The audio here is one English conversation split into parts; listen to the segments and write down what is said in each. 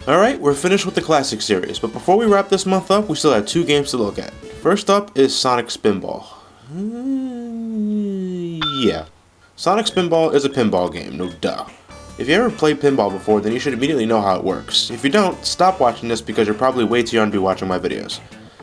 Alright, we're finished with the Classic series, but before we wrap this month up, we still have 2 games to look at. First up is Sonic Spinball. Yeah. Sonic Spinball is a pinball game, no duh. If you ever played pinball before, then you should immediately know how it works. If you don't, stop watching this because you're probably way too young to be watching my videos.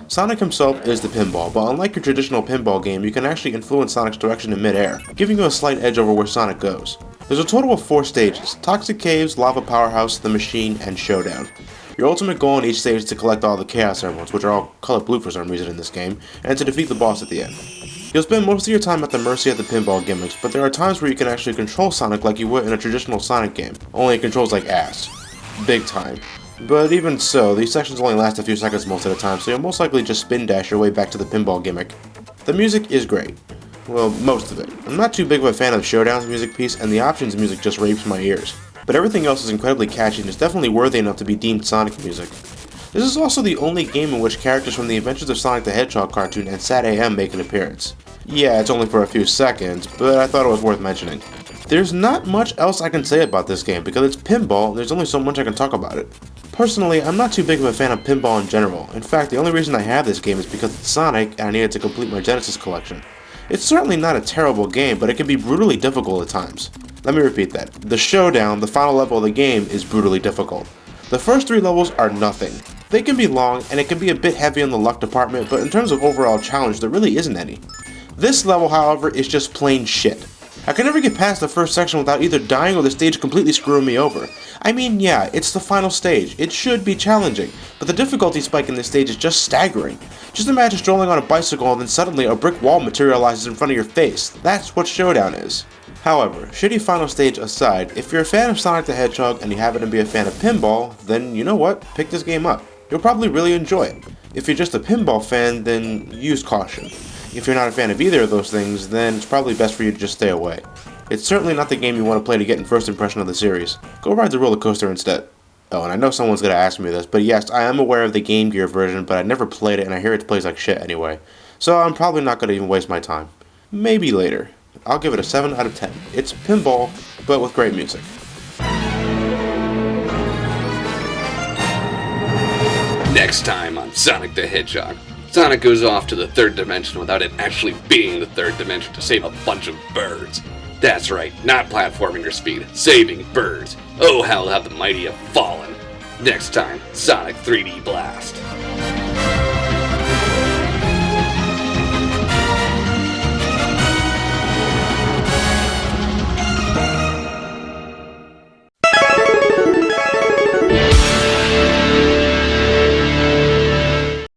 Sonic himself is the pinball, but unlike your traditional pinball game, you can actually influence Sonic's direction in mid-air, giving you a slight edge over where Sonic goes. There's a total of 4 stages: Toxic Caves, Lava Powerhouse, The Machine, and Showdown. Your ultimate goal in each stage is to collect all the Chaos Emeralds, which are all colored blue for some reason in this game, and to defeat the boss at the end. You'll spend most of your time at the mercy of the pinball gimmicks, but there are times where you can actually control Sonic like you would in a traditional Sonic game, only it controls like ass. Big time. But even so, these sections only last a few seconds most of the time, so you'll most likely just spin dash your way back to the pinball gimmick. The music is great. Well, most of it. I'm not too big of a fan of Showdown's music piece, and the Options music just rapes my ears. But everything else is incredibly catchy and is definitely worthy enough to be deemed Sonic music. This is also the only game in which characters from the Adventures of Sonic the Hedgehog cartoon and Sat AM make an appearance. Yeah, it's only for a few seconds, but I thought it was worth mentioning. There's not much else I can say about this game because it's pinball and there's only so much I can talk about it. Personally, I'm not too big of a fan of pinball in general. In fact, the only reason I have this game is because it's Sonic and I needed to complete my Genesis collection. It's certainly not a terrible game, but it can be brutally difficult at times. Let me repeat that. The Showdown, the final level of the game, is brutally difficult. The first 3 levels are nothing. They can be long, and it can be a bit heavy on the luck department, but in terms of overall challenge, there really isn't any. This level, however, is just plain shit. I can never get past the first section without either dying or the stage completely screwing me over. I mean, yeah, it's the final stage. It should be challenging, but the difficulty spike in this stage is just staggering. Just imagine strolling on a bicycle and then suddenly a brick wall materializes in front of your face. That's what Showdown is. However, shitty final stage aside, if you're a fan of Sonic the Hedgehog and you happen to be a fan of pinball, then you know what? Pick this game up. You'll probably really enjoy it. If you're just a pinball fan, then use caution. If you're not a fan of either of those things, then it's probably best for you to just stay away. It's certainly not the game you want to play to get an first impression of the series. Go ride the roller coaster instead. Oh, and I know someone's going to ask me this, but yes, I am aware of the Game Gear version, but I never played it and I hear it plays like shit anyway. So I'm probably not going to even waste my time. Maybe later. I'll give it a 7 out of 10. It's pinball, but with great music. Next time on Sonic the Hedgehog, Sonic goes off to the 3rd dimension without it actually being the 3rd dimension to save a bunch of birds. That's right, not platforming or speed, saving birds. Oh, how have the mighty have fallen. Next time, Sonic 3D Blast.